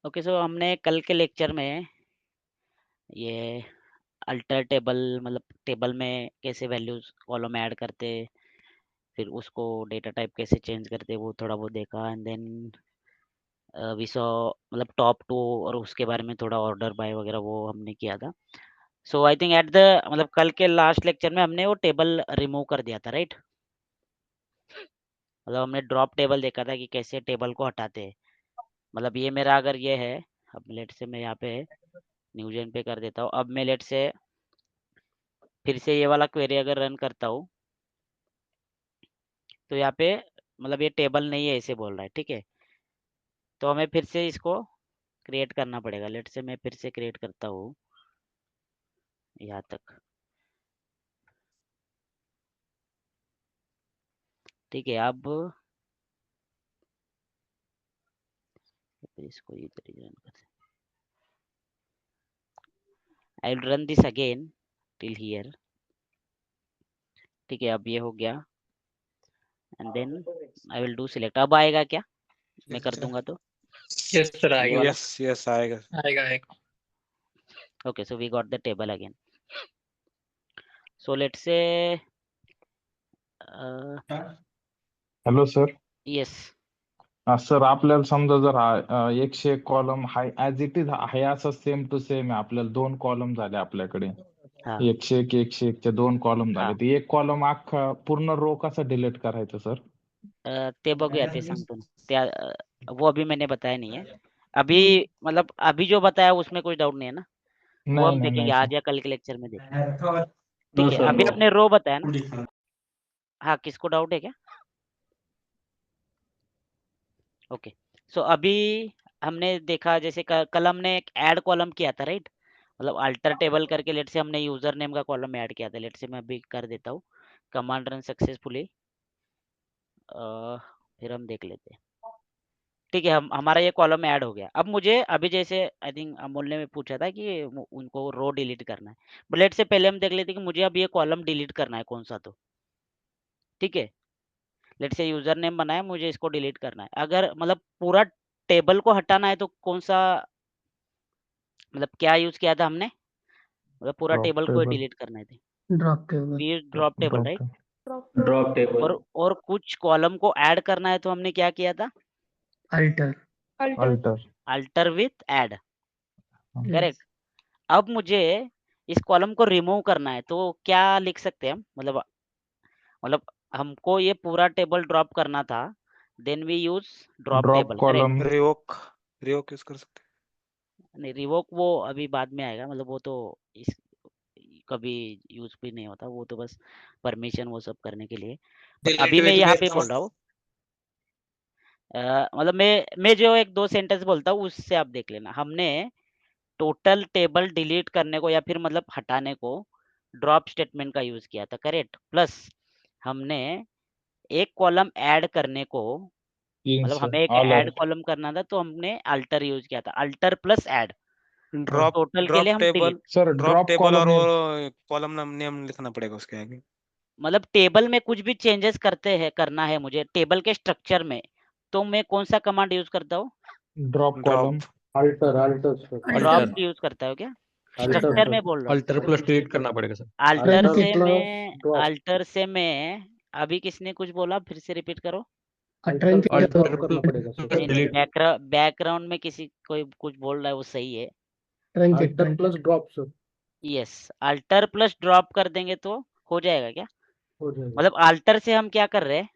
Okay, सो हमने कल के लेक्चर में ये अल्टर टेबल मतलब टेबल में कैसे वैल्यूज कॉलम ऐड करते, फिर उसको डेटा टाइप कैसे चेंज करते, वो थोड़ा बहुत देखा। एंड देन वी सॉ मतलब टॉप टू और उसके बारे में थोड़ा ऑर्डर बाय वगैरह वो हमने किया था। सो आई थिंक एट द मतलब कल के लास्ट लेक्चर में हमने वो टेबल रिमूव कर दिया था, राइट? मतलब हमने ड्रॉप टेबल देखा था कि कैसे टेबल को हटाते हैं। मतलब ये मेरा अगर ये है, अब लेट से मैं यहाँ पे न्यूजेन पे कर देता हूँ। अब मैं लेट से फिर से ये वाला क्वेरी अगर रन करता हूँ तो यहाँ पे मतलब ये टेबल नहीं है ऐसे बोल रहा है, ठीक है? तो हमें फिर से इसको क्रिएट करना पड़ेगा। लेट से मैं फिर से क्रिएट करता हूँ यहाँ तक, ठीक है? अब फिर इसको इधर ही रन करते, I will run this again till here, ठीक है? अब ये हो गया and then I will do select. अब आएगा क्या मैं कर दूंगा तो? यस सर, ये आएगा। वाला यस आएगा। आएगा। Okay, so we got the table again. So let's say hello sir. Yes sir आपल्याला समजा जर 101 column high as it is आहे असं सेम टू सेम आहे, आपल्याला 2 कॉलम झाले आपल्याकडे. हाँ 101 चे 2 कॉलम झाले, हाँ तर एक कॉलम अख्खा पूर्ण रो कसा डिलीट करायचं सर? ते बघूया, ते सांगतो ना. वो अभी मैंने बताया नहीं है अभी। मतलब अभी जो बताया उसमें कोई डाउट नहीं है ना? वो हम नाही देखेंगे सर. आज या कल के लेक्चर में देखेंगे, ठीक है? अभी आपने रो बताया ना? हाँ, किसको डाउट है क्या? ओके, सो अभी हमने देखा जैसे कल हमने एक ऐड कॉलम किया था, राइट? मतलब अल्टर टेबल करके लेट से हमने यूजर नेम का कॉलम ऐड किया था। लेट से मैं अभी कर देता हूँ, कमांड रन सक्सेसफुली। फिर हम देख लेते हैं, ठीक है? हम हमारा ये कॉलम ऐड हो गया। अब मुझे अभी जैसे आई थिंक अमोल ने पूछा था कि उनको रो डिलीट करना है, बट लेट से पहले हम देख लेते हैं कि मुझे अब ये कॉलम डिलीट करना है कौन सा, तो ठीक है? लेट से यूजर नेम बनाया, मुझे इसको डिलीट करना है। अगर मतलब पूरा टेबल को हटाना है तो कौन सा, मतलब क्या यूज किया था हमने? मतलब पूरा ड्रॉप टेबल को टेबल. डिलीट करना है, drop table. We drop table, drop right? Table. Drop table. और कुछ कॉलम को ऐड करना है तो हमने क्या किया था? Alter. Alter. Alter with add, correct? Yes. अब मुझे इस कॉलम को रिमूव करना है तो क्या लिख सकते हैं हम? मतलब हमको ये पूरा टेबल ड्रॉप करना था, then we use drop drop table, correct? Column. Revoke use कर सकते नहीं, रिवोक वो अभी बाद में आएगा। मतलब वो तो इस कभी यूज भी नहीं होता, वो तो बस परमिशन वो सब करने के लिए। बट अभी मैं यहाँ पे बोल रहा हूँ, मतलब मैं जो एक दो सेंटेंस बोलता हूँ उससे आप देख लेना। हमने टोटल टेबल डिलीट करने को या फिर मतलब हटाने को ड्रॉप स्टेटमेंट का यूज किया था, करेक्ट? प्लस हमने एक कॉलम ऐड करने को, मतलब हमें एक ऐड अलर्ट. कॉलम करना था तो हमने अल्टर यूज किया था, अल्टर प्लस ऐड। हैं। तो टोटल के लिए हम delete, sir drop drop table और कॉलम. वो कॉलम नाम नेम लिखना पड़ेगा उसके आगे। मतलब टेबल में कुछ भी चेंजेस करते हैं करना है मुझे टेबल के स्ट्रक्चर में, तो मैं कौन सा कमांड यूज करता हूँ? Drop column. Drop drop alter. Use करता हूँ क्या? स्ट्रक्चर में बोल रहा हूँ। अल्टर प्लस डिलीट करना पड़ेगा सर। अल्टर से मैं अभी किसने कुछ बोला, फिर से रिपीट करो। अल्टर प्लस नहीं डिलीट। बैकग्राउंड में किसी कोई कुछ बोल रहा है, वो सही है। यस, अल्टर प्लस ड्रॉप कर देंगे तो हो जाएगा क्या? मतलब अल्टर से हम क्या कर रहे हैं?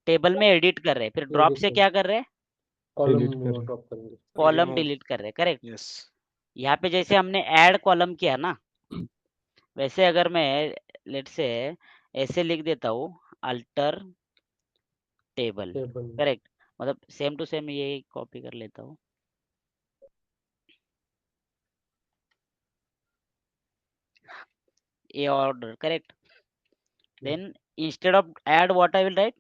टेबल में एडिट कर रहे हैं, फिर ड्रॉप से क्या कर रहे हैं? डिलीट कर. Column remove. डिलीट कर रहे हैं, करेक्ट? यस। यहाँ पे जैसे हमने ऐड कॉलम किया ना, वैसे अगर मैं लेट से ऐसे लिख देता हूँ अल्टर टेबल, करेक्ट? मतलब सेम टू सेम ये कॉपी कर लेता हूँ। ये order, correct? Then instead of add what I will write?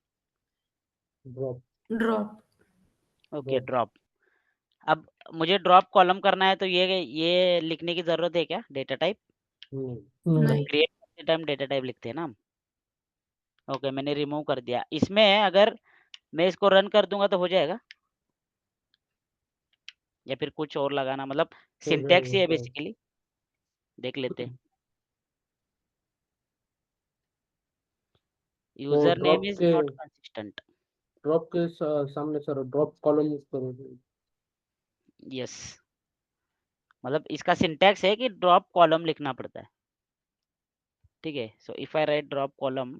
Drop. Okay, drop. अब मुझे ड्रॉप कॉलम करना है तो ये लिखने की जरूरत है क्या? डेटा टाइप नहीं। क्रिएट करते टाइम डेटा टाइप लिखते हैं ना हम। ओके, मैंने रिमूव कर दिया। इसमें अगर मैं इसको रन कर दूंगा तो हो जाएगा? या फिर कुछ और लगाना, मतलब सिंटैक्स ही है बेसिकली। देख लेते हैं। यूजर नेम drop इज के नॉट कंसिस्टेंट। ड्रॉप के सामने सर ड्रॉप कॉलम यूज करो। यस, मतलब इसका सिंटैक्स है कि ड्रॉप कॉलम लिखना पड़ता है। ठीक है, so if I write drop column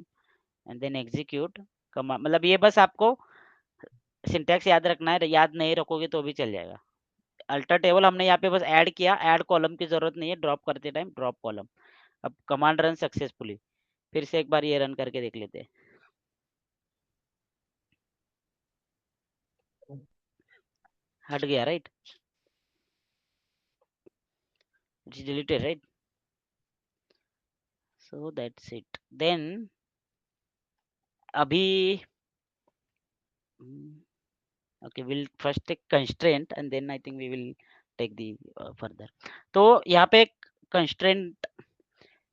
and then execute command, मतलब ये बस आपको सिंटैक्स याद रखना है, याद नहीं रखोगे तो भी चल जाएगा। अल्टर टेबल हमने यहाँ पे बस ऐड किया, ऐड कॉलम की जरूरत नहीं है ड्रॉप करते टाइम, ड्रॉप कॉलम। अब कमांड रन सक्सेसफुली, फिर से एक बार ये रन करके देख लेते हैं। हट गया right, it's deleted right, so that's it. देन अभी okay, we'll first take constraint and then I think we will take the further। तो यहाँ पे एक constraint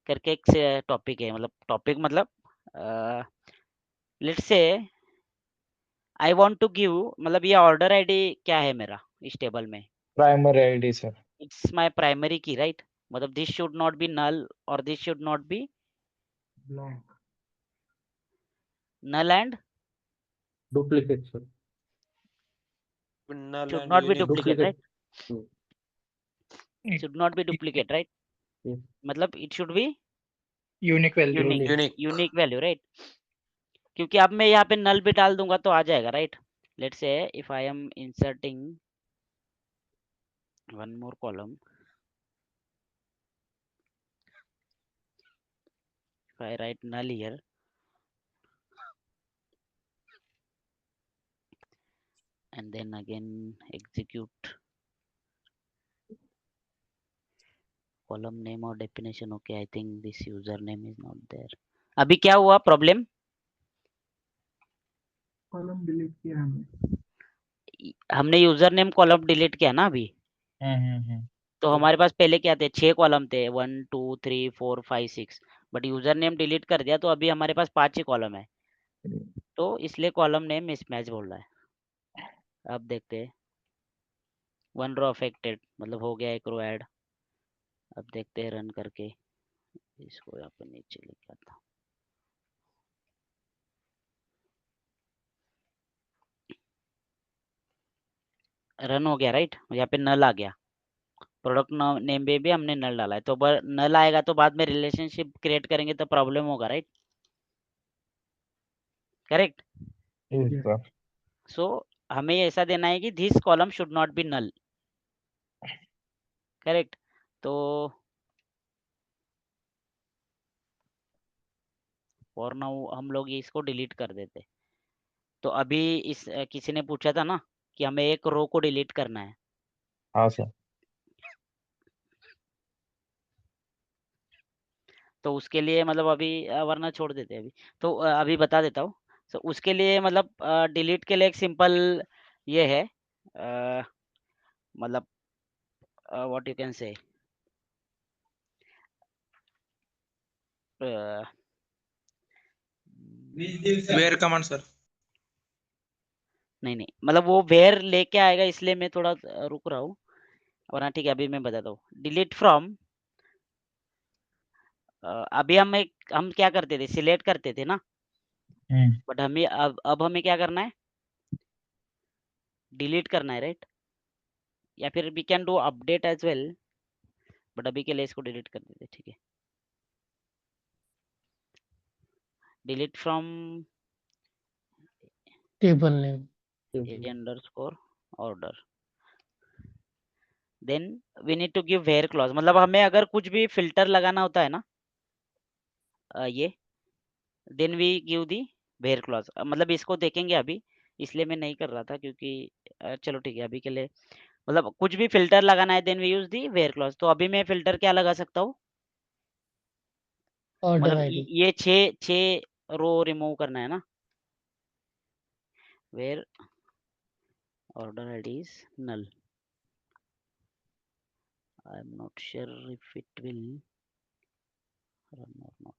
करके एक टॉपिक है, मतलब टॉपिक मतलब let's say I want to give, मतलब ये ऑर्डर आईडी क्या है मेरा इस टेबल में, primary ID sir. It's my primary key right, मतलब this should not be null और this should not be null and duplicate sir. null should and not be unique। duplicate right, duplicate should not be duplicate right, Yes. मतलब it should be unique value. unique, unique। unique value right, क्योंकि अब मैं यहाँ पे नल भी डाल दूंगा तो आ जाएगा right. Let's say if I am inserting one more column, if I write null here and then again execute column name or definition, okay I think this username is not there। अभी क्या हुआ problem, column delete किया हमने user name column delete किया ना अभी, हम्म। तो हमारे पास पहले क्या थे, 6 कॉलम थे, 1 2 3 4 5 6, बट यूजर नेम डिलीट कर दिया तो अभी हमारे पास 5 ही कॉलम है, तो इसलिए कॉलम नेम मिसमैच बोल रहा है। अब देखते हैं, 1 रो अफेक्टेड, मतलब हो गया एक रो ऐड। अब देखते हैं रन करके, इसको यहाँ पे नीचे लेके आता, रन हो गया राइट, यहाँ पे नल आ गया, प्रोडक्ट नेम में भी हमने नल डाला है, तो नल आएगा तो बाद में रिलेशनशिप क्रिएट करेंगे तो प्रॉब्लम होगा right, correct. Yes, sir। So हमें ऐसा देना है कि this column should not be null, correct. तो फॉर नाउ हम लोग इसको डिलीट कर देते। तो अभी इस किसी ने पूछा था ना कि हमें एक रो को डिलीट करना है, हाँ सर। तो उसके लिए मतलब अभी वरना छोड़ देते हैं अभी, तो अभी बता देता हूँ। तो उसके लिए मतलब डिलीट के लिए एक सिंपल ये है, मतलब what you can say, where command sir. नहीं नहीं, मतलब वो वेयर लेके आएगा इसलिए मैं थोड़ा रुक रहा हूँ, वरना ठीक है अभी मैं बताता हूँ। डिलीट फ्रॉम, अभी हम क्या करते थे, सिलेक्ट करते थे ना, बट हमें अब हमें क्या करना है, डिलीट करना है राइट, या फिर we can do update as well, but अभी के लिए इसको डिलीट कर देते, ठीक है। Delete from table name. Area underscore order, then we need to give where clause, मतलब हमें अगर कुछ भी फिल्टर लगाना होता है ना, ये then we give the where clause, मतलब इसको देखेंगे अभी, इसलिए मैं नहीं कर रहा था क्योंकि चलो ठीक है अभी के लिए, मतलब कुछ भी फिल्टर लगाना है then we use the where clause. तो अभी मैं फिल्टर क्या लगा सकता हूँ, ऑर्डर मतलब आईडी। ये 6 रो रिमूव करना है ना, where order ID is null, I am not sure if it will run or not।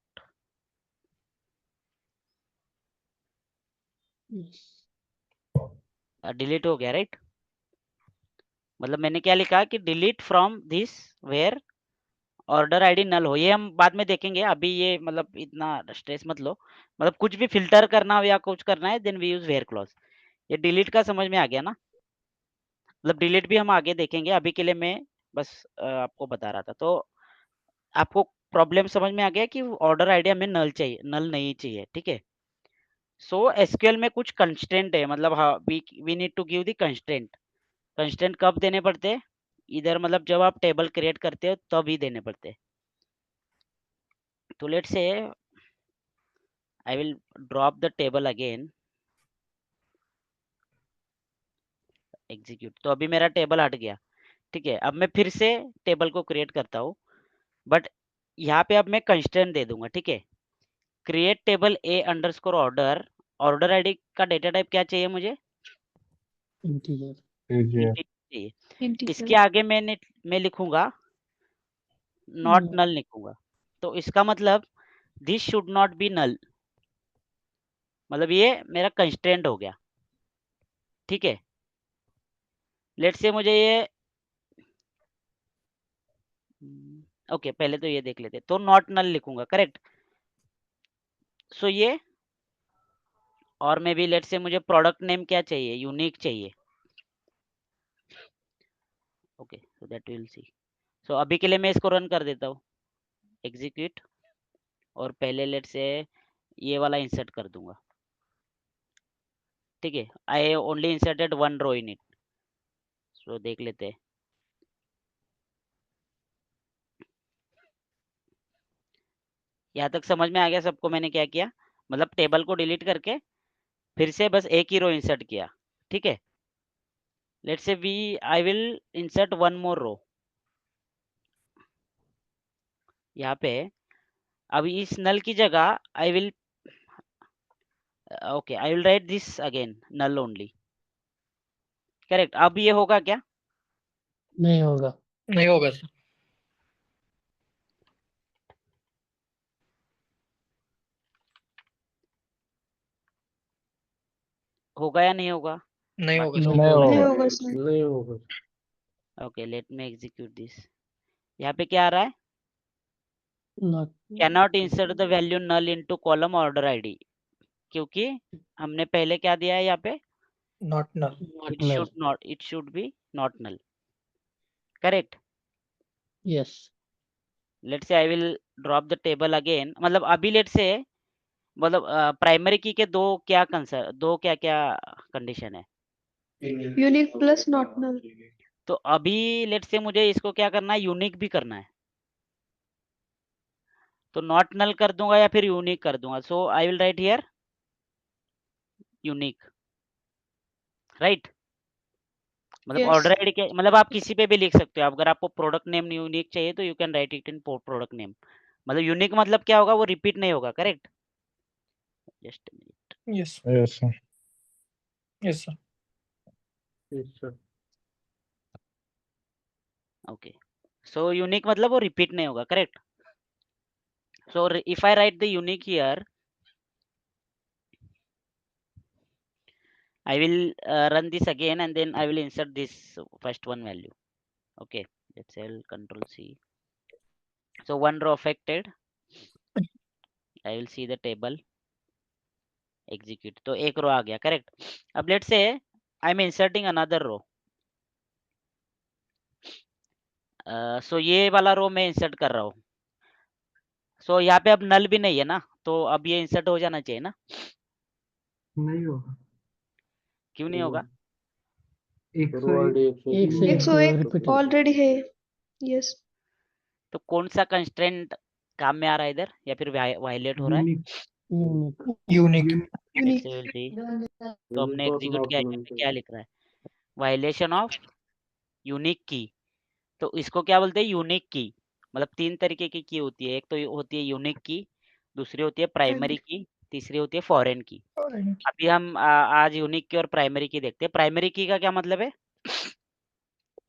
Delete हो गया राइट, मतलब मैंने क्या लिखा कि delete from this where order ID null हो। ये हम बाद में देखेंगे, अभी ये मतलब इतना स्ट्रेस मत लो। मतलब कुछ भी फिल्टर करना हो या कुछ करना है, then we use where clause. ये डिलीट का समझ में आ गया ना? मतलब डिलीट भी हम आगे देखेंगे, अभी के लिए मैं बस आपको बता रहा था। तो आपको प्रॉब्लम समझ में आ गया कि ऑर्डर आईडी हमें नल चाहिए, नल नहीं चाहिए, ठीक है। सो एसक्यूएल में कुछ कंस्ट्रेंट है, मतलब हाँ we need to give the constraint. Constraint कब देने पड़ते हैं? इधर मतलब जब आप टेबल क्रिएट करते हो तब ही देने पड़ते हैं। तो let's say I will drop the table again, execute। तो अभी मेरा टेबल हट गया, ठीक है। अब मैं फिर से टेबल को क्रिएट करता हूँ, बट यहाँ पे अब मैं कंस्ट्रेंट दे दूंगा, ठीक है। Create table A underscore order. Order ID का डेटा टाइप क्या चाहिए मुझे? इंटीजर। कीजिए। इंटीजर चाहिए। इसके आगे मैं लिखूंगा नॉट नल लिखूंगा। तो इसका मतलब this should not be null, मतलब ये मेरा कंस्ट्रेंट हो गया, ठीक है। लेट्स से मुझे ये ओके पहले तो ये देख लेते। तो नॉट नल लिखूंगा, करेक्ट। सो ये, और मे बी लेट से मुझे प्रोडक्ट नेम क्या चाहिए? यूनिक चाहिए। Okay so that will see. So अभी के लिए मैं इसको रन कर देता हूँ, एग्जीक्यूट। और पहले लेट से ये वाला इंसर्ट कर दूंगा, ठीक है। I only inserted one row in it. So देख लेते हैं। यहाँ तक समझ में आ गया सबको मैंने क्या किया? मतलब टेबल को डिलीट करके फिर से बस एक ही रो इंसर्ट किया, ठीक है। Let's say we I will insert one more row यहाँ पे। अब इस नल की जगह I will okay I will write this again null only, correct. अब ये होगा क्या? नहीं होगा। नहीं होगा सर। होगा या नहीं होगा? नहीं होगा नहीं सर। नहीं होगा। होगा। नहीं होगा। Okay let me execute this. यहाँ पे क्या आ रहा है? Not cannot insert the value null into column order ID, क्योंकि हमने पहले क्या दिया है यहाँ पे? Not null. It should be not null, correct. Yes. Let say I will drop the table again. मतलब अभी लेट से मतलब प्राइमरी की के दो क्या क्या कंडीशन है? Unique plus not null. तो अभी लेट से मुझे इसको क्या करना है? यूनिक भी करना है। तो नॉट नल कर दूंगा या फिर यूनिक कर दूंगा। So I will write here unique, right. मतलब Yes. ऑर्डर आईडी के मतलब आप किसी पे भी लिख सकते हो। अगर आपको प्रोडक्ट नेम यूनिक चाहिए तो you can right it in product name. मतलब यूनिक मतलब क्या होगा? वो रिपीट नहीं होगा, correct. Just yes yes sir. Yes sir. Yes sir. Okay. So unique मतलब वो रिपीट नहीं होगा, correct. So if I right the unique here, I will run this again and then I will insert this first one value. Okay, let's say I'll control C. So one row affected. I will see the table. Execute. तो एक row आ गया, correct. अब let's say I am inserting another row. So ये वाला रो मैं insert कर रहा हूँ। सो यहाँ पे अब नल भी नहीं है ना, तो अब ये इंसर्ट हो जाना चाहिए ना? नहीं होगा। क्यों नहीं होगा? 101 एक से एक 101 रिपीट ऑलरेडी है। यस। तो कौन सा कंस्ट्रेंट काम में आ रहा है इधर, या फिर वायलेट हो रहा है? Unique. Let's say we'll see. तो हमने एग्जीक्यूट किया, यहाँ पे क्या लिख रहा है? वायलेशन ऑफ यूनिक की। तो इसको क्या बोलते हैं? यूनिक की। मतलब तीन तरीके की होती है। एक तो होती है यूनिक की, दूसरी होती है प्राइमरी की, तीसरी होती है फॉरेन की। अभी हम आज यूनिक की और प्राइमरी की देखते हैं। प्राइमरी की का क्या मतलब है?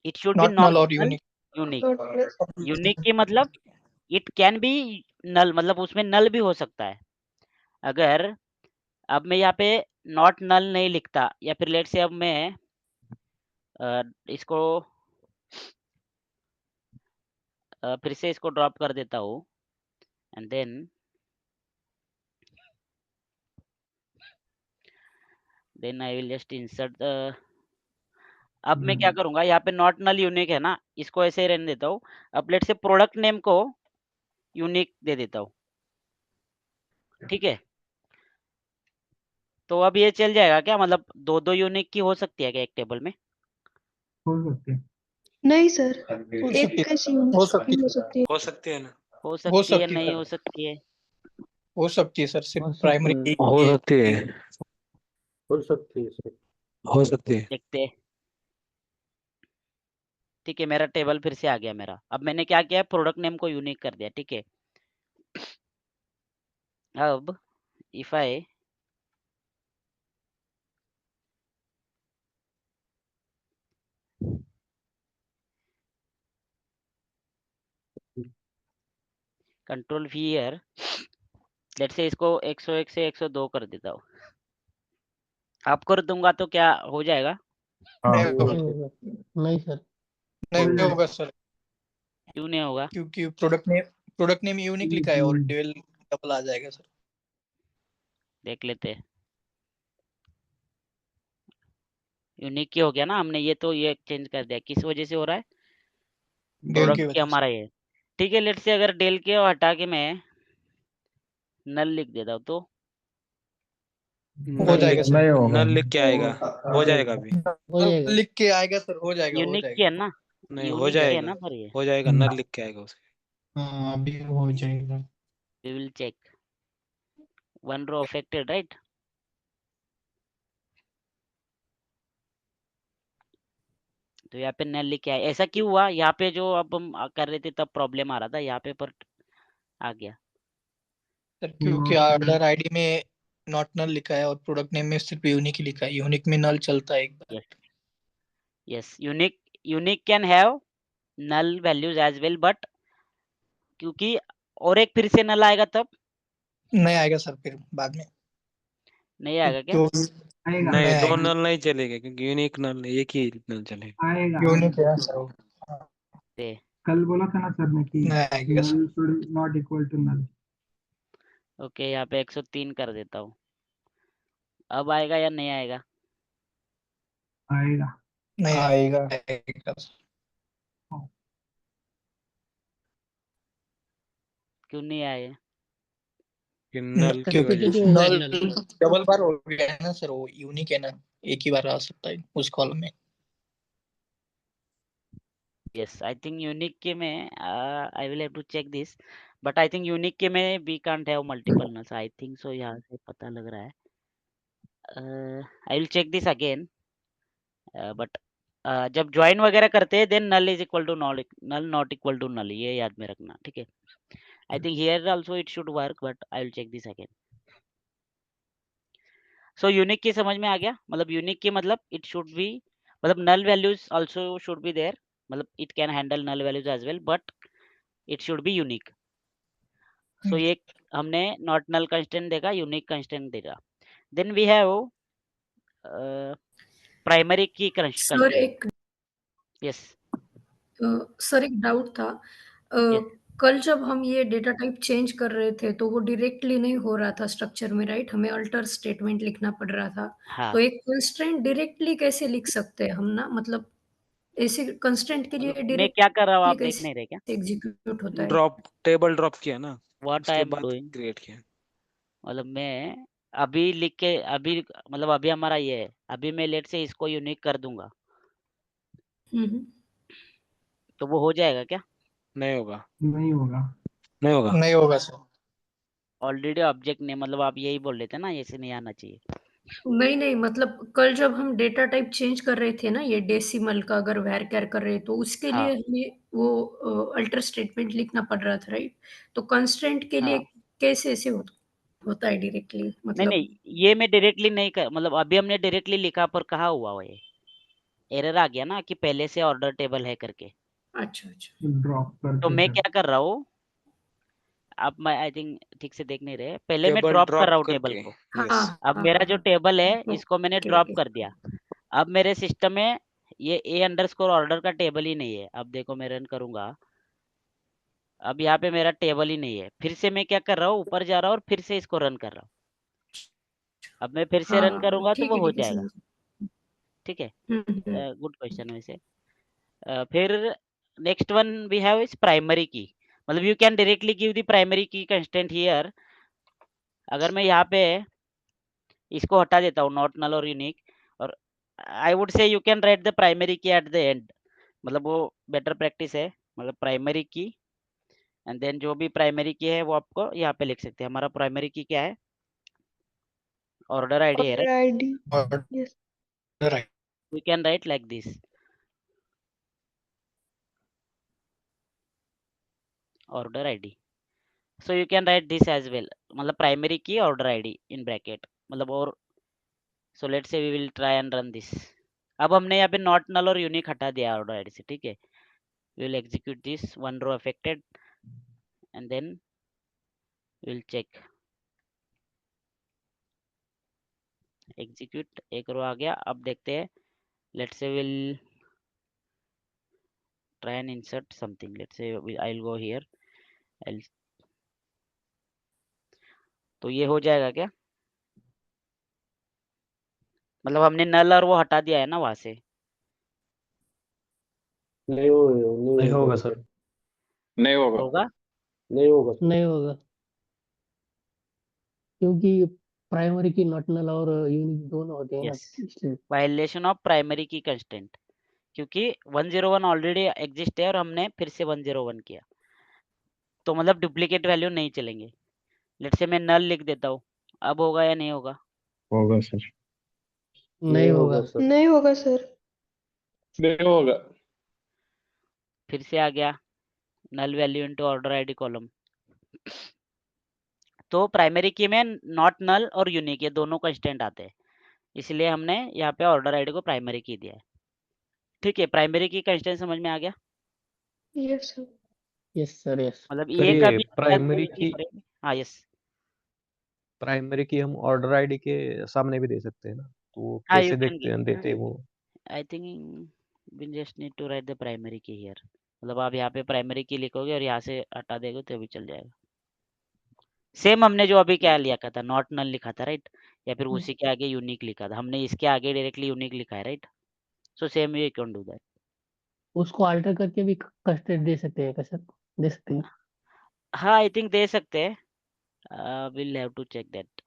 It should be not not null और null unique. Unique. Not plus. Unique की मतलब इट कैन बी नल, मतलब उसमें नल भी हो सकता है। अगर अब मैं यहाँ पे नॉट नल नहीं लिखता, या फिर लेट से अब मैं इसको फिर से इसको ड्रॉप कर देता हूँ and then I will just insert अब मैं क्या करूंगा, यहाँ पे नॉट नल यूनिक है ना, इसको ऐसे ही रहने देता हूँ। अब लेट से प्रोडक्ट नेम को यूनिक दे देता हूँ, ठीक है। तो अब ये चल जाएगा क्या, मतलब दो दो यूनिक की हो सकती है क्या एक टेबल में? हो सकते हैं। नहीं सर, हो एक सकती कैसी हो यूनिक सकती हो सकती है? हो सकती है ना, हो हो सकती है, सकती नहीं है हो सकती है। हो सकती है सर, हो सिर्फ सकती प्राइमरी है। हो सकती है, हो सकती है सर। हो सकती है। देखते हैं। ठीक है, मेरा टेबल फिर से आ गया मेरा। अब मैंने क्या किया, प्रोडक्ट नेम को यूनिक कर दिया, ठीक है। अब if I control V here, let's say इसको 101 से 102 कर देता हूँ। आप कर दूंगा तो क्या हो जाएगा? हाँ नहीं होगा नहीं होगा, नहीं सर। नहीं होगा सर, क्यों नहीं होगा? क्योंकि प्रोडक्ट नेम यूनिक लिखा है और ड्यूअल डबल आ जाएगा सर। देख लेते हैं। यूनिक की हो गया ना, हमने ये तो ये चेंज कर दिया, किस वजह से हो रहा है? ड्यूअल की प्रोडक्ट के वजह से। हमारा ये, ठीक है। लेट्स से अगर डेल के और हटा के मैं नल लिख देता हूँ तो हो नल जाएगा लिख, सर, नहीं होगा। नल लिख के आएगा, हो जाएगा अभी। हो जाएगा। लिख के आएगा सर, हो जाएगा हो यूनिक की जाएगा। है ना, नहीं, हो यूनिक की है जाएगा, ना पर ये। हो जाएगा, नल लिख के आएगा उसके। हाँ अभी हो जाएगा। We will check. One row affected, right? तो यहाँ पे नल लिख के आया, ऐसा क्यों हुआ? यहाँ पे जो अब हम कर रहे थे तब प्रॉब्लम आ रहा था, यहाँ पे पर आ गया। सर क्योंकि ऑर्डर आईडी में नॉट नल लिखा है और प्रोडक्ट नेम में सिर्फ यूनिक ही लिखा है, यूनिक में नल चलता है एक बार। Yes yes, unique can have null values as well, but क्योंकि और एक फिर से नल आएगा तब नहीं आएगा सर, फिर बाद में नहीं आएगा क्या? जो नहीं, नहीं दो आएगी। नल नहीं चलेगा, क्योंकि यूनिक नल, एक ही नल चलेगा। यूनिक है सर। ते कल बोला था ना सर ने कि नहीं आएगा sir. Null should not equal to null. Okay, यहाँ पे 103 कर देता हूँ। अब आएगा या नहीं आएगा? आएगा। नहीं आएगा सर। क्यों नहीं आए? कि नल की क्योंकि वजह से। Repetitive नल है नल। डबल बार हो गया है ना सर, वो यूनिक है ना, एक ही बार आ सकता है उस कॉलम में। यस, आई थिंक यूनिक के में I will have to check this, but I think unique के में we can't have multiple nulls, I think so. यहाँ से पता लग रहा है। I will check this again, but जब ज्वाइन वगैरह करते हैं then null is equal to null not equal to null, ये याद में रखना, ठीक है। I think here also it should work, but I will check this again. So unique की समझ में आ गया, मतलब यूनिक की मतलब इट शुड बी, मतलब null values also should be there, मतलब it can handle null values as well, but it should be unique. So ये हमने नॉट नल कंस्टेंट देगा, यूनिक कंस्टेंट देगा। Then we have primary key sir constant. एक yes sir एक doubt था। Yes, कल जब हम ये डेटा टाइप चेंज कर रहे थे तो वो डायरेक्टली नहीं हो रहा था स्ट्रक्चर में, राइट? हमें अल्टर स्टेटमेंट लिखना पड़ रहा था। हाँ, तो एक कंस्ट्रेंट डायरेक्टली कैसे लिख सकते हैं हम ना, मतलब ऐसे कंस्ट्रेंट के लिए मतलब मैं क्या कर रहा हूँ, डायरेक्टली आप देख कैसे नहीं रहे क्या? एग्जीक्यूट होता है? ड्रॉप, टेबल ड्रॉप किया ना, व्हाट आई उसके एम बाद डूइंग, क्रिएट किया। मतलब मैं अभी लिख के अभी, मतलब अभी हमारा ये है, अभी मैं लेट से इसको यूनिक कर दूंगा हम्म। तो वो हो जाएगा क्या? नहीं होगा, नहीं होगा। नहीं होगा। नहीं होगा सर। ऑलरेडी ऑब्जेक्ट ने, मतलब आप यही बोल रहे थे ना, ऐसे नहीं आना चाहिए। नहीं नहीं, मतलब कल जब हम डेटा टाइप चेंज कर रहे थे ना, ये डेसिमल का अगर वैर कर रहे तो उसके हाँ लिए हमें वो अल्टर स्टेटमेंट लिखना पड़ रहा था, राइट? तो कंस्ट्रेंट के लिए हाँ, कैसे ऐसे होता है डायरेक्टली, नहीं मतलब? नहीं, ये मैं डायरेक्टली नहीं कर, मतलब अभी हमने डायरेक्टली लिखा पर कहा हुआ वो, ये एरर आ गया ना कि पहले से ऑर्डर टेबल है करके। अच्छा अच्छा। ड्रॉप तो करके मैं कर। क्या कर रहा हूँ, आप मैं आई थिंक ठीक से देख नहीं रहे, पहले मैं टेबल ड्रॉप कर रहा ड्रॉप हूँ टेबल करके, को। हाँ यस। अब हाँ मेरा हाँ जो हाँ। टेबल है इसको मैंने ओके ड्रॉप ओके। कर दिया। अब मेरे सिस्टम में ये ए अंडरस्कोर ऑर्डर का टेबल ही नहीं है। अब देखो मैं रन करूंगा, अब यहाँ पे मेरा टेबल ही नहीं है। फिर से मैं क्या कर रहा हूँ, ऊपर जा रहा हूँ और फिर से इसको रन कर रहा हूँ। अब मैं फिर से रन हाँ करूंगा तो ठीक वो है हो ठीक है जाएगा। समझ। ठीक है, हम्म। गुड क्वेश्चन वैसे। फिर next one we have is primary key. मतलब you can directly give the primary key constant here. अगर मैं यहाँ पे इसको हटा देता हूँ नॉट नल और यूनिक, और I would say you can right the primary की एट द एंड। मतलब वो बेटर प्रैक्टिस है। मतलब प्राइमरी की एंड देन जो भी प्राइमरी की है वो आपको यहाँ पे लिख सकते हैं। हमारा प्राइमरी की क्या है, ऑर्डर आईडी है, Order राइट? ID. और Yes. Right we can write like this, order ID. So you can write this as well, मतलब primary key order ID in bracket. मतलब और so let's say we will try and run this. अब हमने यहाँ पे not null और unique हटा दिया ऑर्डर आईडी से। ठीक है, we will execute this, one row affected and then will check execute. एक रो आ गया। अब देखते हैं, let's say will try and insert something. Let's say I'll go here. I'll तो ये हो जाएगा क्या? मतलब हमने नल और वो हटा दिया है ना वहां से। नहीं होगा सर। नहीं होगा। होगा? नहीं होगा सर। नहीं होगा, क्योंकि प्राइमरी की नॉट नल और यूनिक दोनों होते हैं ना, यस, इसलिए। Violation of primary key constant, क्योंकि 101 ऑलरेडी एग्जिस्ट है और हमने फिर से 101 किया, तो मतलब डुप्लीकेट वैल्यू नहीं चलेंगे। लेट्स से मैं नल लिख देता हूँ, अब होगा या नहीं होगा? होगा सर। नहीं होगा। सर। नहीं होगा सर। नहीं होगा। फिर से आ गया null value into order ID column. तो प्राइमरी की में नॉट नल और यूनिक ये दोनों कंस्टेंट आते हैं, इसलिए हमने यहाँ पे ऑर्डर आईडी को प्राइमरी की दिया है। ठीक है, प्राइमरी की कंस्टेंट समझ में आ गया? Yes sir. Yes sir, yes. मतलब सर ये का ये भी हाँ यस। प्राइमरी की हम ऑर्डर आईडी के सामने भी दे सकते हैं ना, तो वो हाँ यू कैसे कैन देखते हैं देते हैं वो? I think we just need to write the primary key here. मतलब आप यहाँ पे प्राइमरी की लिखोगे और यहाँ से हटा देगे तो भी चल जाएगा। सेम हमने जो अभी क्या लिया था, नॉट नल लिखा था, राइट? या फिर उसी के आगे यूनिक लिखा था, हमने इसके आगे डायरेक्टली यूनिक लिखा है, right? So same you can do that. उसको अल्टर करके भी कंस्ट्रेंट दे सकते हैं क्या सर? दे सकते हैं। हाँ आई थिंक दे सकते हैं, will have to check that.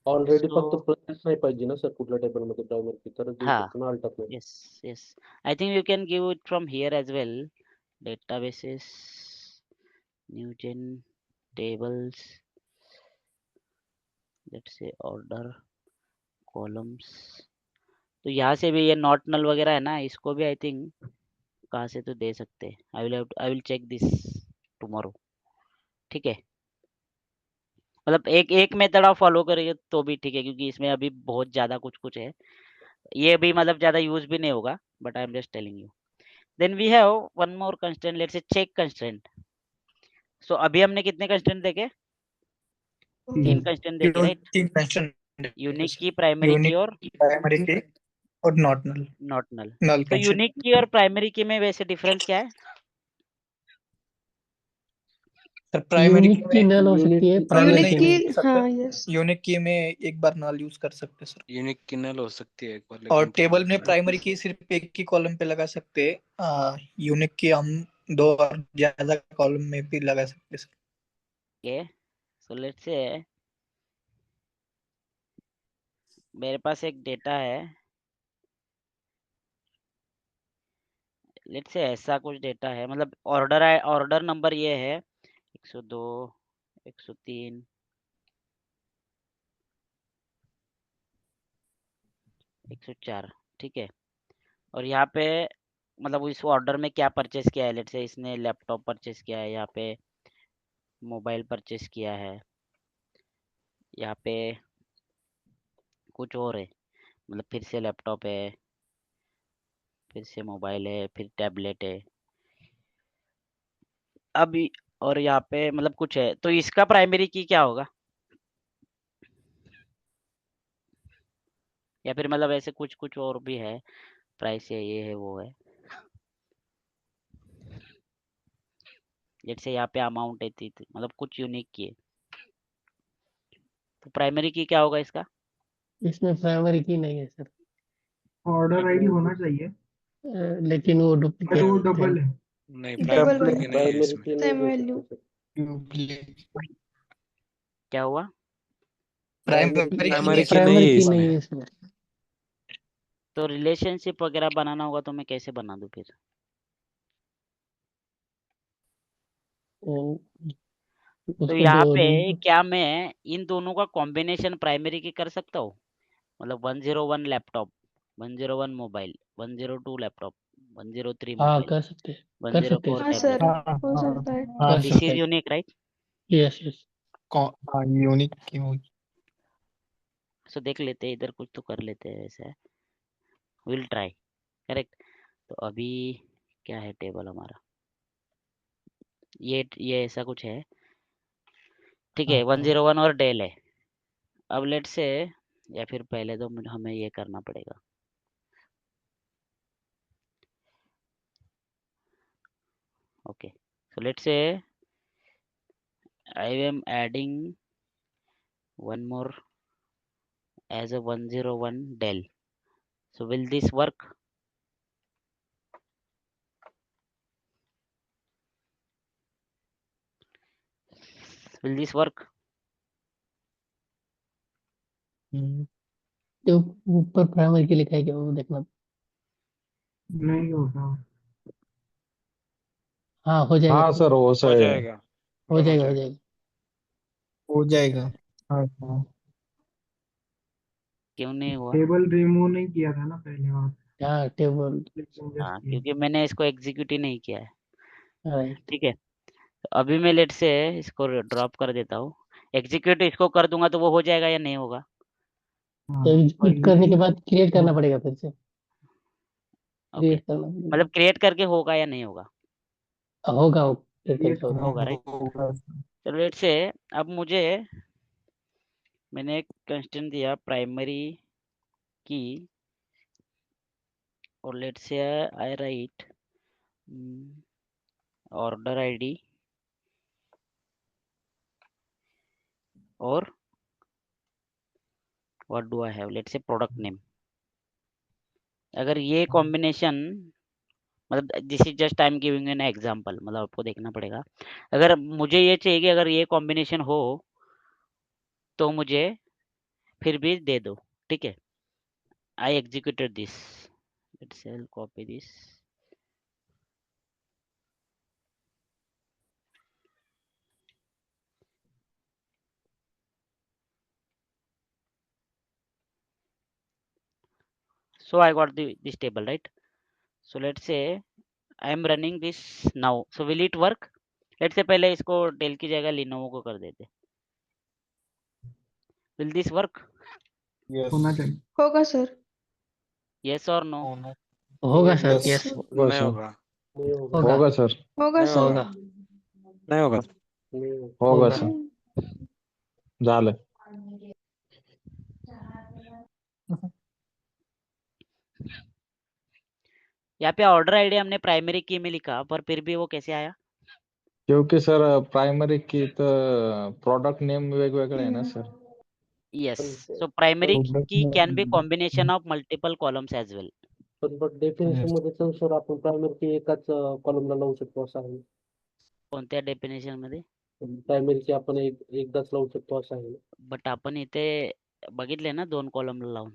Already So, फक्त प्लस नाही पाहिजे ना सर कुठल्या टेबल मध्ये प्रायमरी तर देऊ हाँ शकतो ना अल्टर में? yes, I think you can give it from here as well. Databases, new gen tables, let's say order columns। तो यहाँ से भी ये नॉट नल वगैरह है ना, इसको भी आई थिंक कहाँ से तो दे सकते हैं। I will check this tomorrow. ठीक है, मतलब एक एक मेथड आप फॉलो करेंगे तो भी ठीक है, क्योंकि इसमें अभी बहुत ज़्यादा कुछ कुछ है, ये भी मतलब ज़्यादा यूज भी नहीं होगा, but I am just telling you. Then we have one more constraint, let's say check constraint. So अभी हमने कितने कंस्ट्रेंट देखे? 3 कंस्ट्रेंट देखे, राइट? तीन कंस्टेंट यूनिक की, प्राइमरी की यूनिक और प्राइमरी की और नॉट नल नॉट नल। नल तो यूनिक की और प्राइमरी की में वैसे डिफरेंस क्या है? सर प्राइमरी यूनिक की नल हो सकती है, प्राइमरी यूनिक की की नहीं। हाँ यस। यूनिक की में एक बार नल यूज कर सकते सर, यूनिक की नल हो सकती है एक बार, और लेकिन टेबल में प्राइमरी की सिर्फ एक ही कॉलम पे लगा सकते हैं, यूनिक की हम 2 और ज्यादा कॉलम में भी लगा सकते सर। ओके, सो लेट्स से मेरे पास एक डेटा है, लेट्स से ऐसा कुछ डेटा है, मतलब ऑर्डर नंबर ये है 102, 103, 104। ठीक है, और यहाँ पे मतलब इस ऑर्डर में क्या परचेस किया है, लेट्स से इसने लैपटॉप परचेस किया है, यहाँ पे मोबाइल परचेस किया है, यहाँ पे कुछ और है, मतलब फिर से लैपटॉप है, फिर से मोबाइल है, फिर टैबलेट है अभी, और यहाँ पे मतलब कुछ है, तो इसका प्राइमरी की क्या होगा? या फिर मतलब ऐसे कुछ कुछ और भी है, प्राइस है, ये है, वो है। जैसे यहाँ पे अमाउंट है थी, मतलब कुछ यूनिक की है। तो प्राइमरी की क्या होगा इसका? इसमें प्राइमरी की नहीं है सर, ऑर्डर आईडी होना चाहिए, लेकिन वो बट डुप्लीकेट वो थे। डबल है। नहीं, डबल प्राइमरी की नहीं है प्राइमरी इसमें। की नहीं सेम दे वैल्यू। सकते सर। क्या हुआ? प्राइमरी प्राइमरी की नहीं प्राइमरी है की इसमें। नहीं है इसमें। तो रिलेशनशिप वगैरह बनाना होगा तो मैं कैसे बना दूं फिर? वो तो उसको यहाँ दो पे दिन क्या मैं इन दोनों का कॉम्बिनेशन प्राइमरी की कर सकता हूँ? मतलब 101 लैपटॉप, 101 मोबाइल, 102 लैपटॉप, 103 हाँ मोबाइल, कर सकते हैं 104 हाँ टैबलेट। सर, हो सकता है। कर दिस सकते इज हैं। Unique, right? Yes yes. Unique की होगी। सो देख लेते हैं, इधर कुछ तो कर लेते हैं ऐसा। Will try. करेक्ट। तो अभी क्या है टेबल हमारा? ये ऐसा कुछ है, ठीक है। 101 और डेल है। अब लेट से, या फिर पहले तो हमें ये करना पड़ेगा। Okay, so let's say I am adding one more as a 101 Dell. So will this work? Will this work? जो ऊपर प्राइमरी की लिखा है क्या, वो देखना। नहीं होगा। हाँ हो जाएगा हाँ सर, वो हो सही है। जाएगा। हो जाएगा हो जाएगा। जाएगा। हो जाएगा। क्यों नहीं हुआ? टेबल रिमूव नहीं किया था ना पहले, और हाँ टेबल। चेंजेस हाँ, किए। क्योंकि मैंने इसको एग्जीक्यूट ही नहीं किया है। राइट। ठीक है, तो अभी मैं लेट से इसको ड्रॉप कर देता हूँ। एग्जीक्यूट इसको कर दूंगा तो वो हो जाएगा या नहीं होगा? तो एग्जीक्यूट करने के execute बाद क्रिएट करना पड़ेगा फिर से, ओके, क्रिएट करना पड़ेगा। मतलब क्रिएट करके होगा या नहीं होगा? होगा वो क्रिएट create करके होगा। होगा, राइट? तो लेट से अब मुझे, मैंने एक कंस्टेंट दिया प्राइमरी की, और लेट से आई राइट ऑर्डर आईडी और what do I have, let's say product name. अगर ये कॉम्बिनेशन, मतलब this is just I am giving an example, मतलब आपको देखना पड़ेगा। अगर मुझे ये चाहिए कि अगर ये कॉम्बिनेशन हो तो मुझे फिर भी दे दो, ठीक है। I executed this, let's say copy this. So I got this table, right? So let's say I am running this now. So will it work? Let's say पहले इसको डेल की जगह लिनोवो को कर देते। Will this work? होना चाहिए। होगा सर। Yes or no? होगा सर, Yes. यस। होगा नहीं सर। होगा। नहीं होगा। होगा होगा सर। होगा नहीं सर। होगा। होगा नहीं होगा। नहीं होगा। होगा होगा। सर। झालं. यहाँ पे ऑर्डर आईडी हमने प्राइमरी की में लिखा, पर फिर भी वो कैसे आया? क्योंकि सर प्रायमरी की तर प्रोडक्ट नेम वेगवेगळे आहे ना सर. Yes. पण So primary पण key can be combination of multiple columns as well. पण डेफिनेशन मध्ये तर सर आपण प्रायमरी की एकाच कॉलमला लावू शकतो असं आहे. कोणत्या डेफिनेशन मध्ये? प्रायमरी की आपण एकदाच लावू शकतो असं आहे. बट आपण इथे बघितले ना 2 कॉलमला लावून.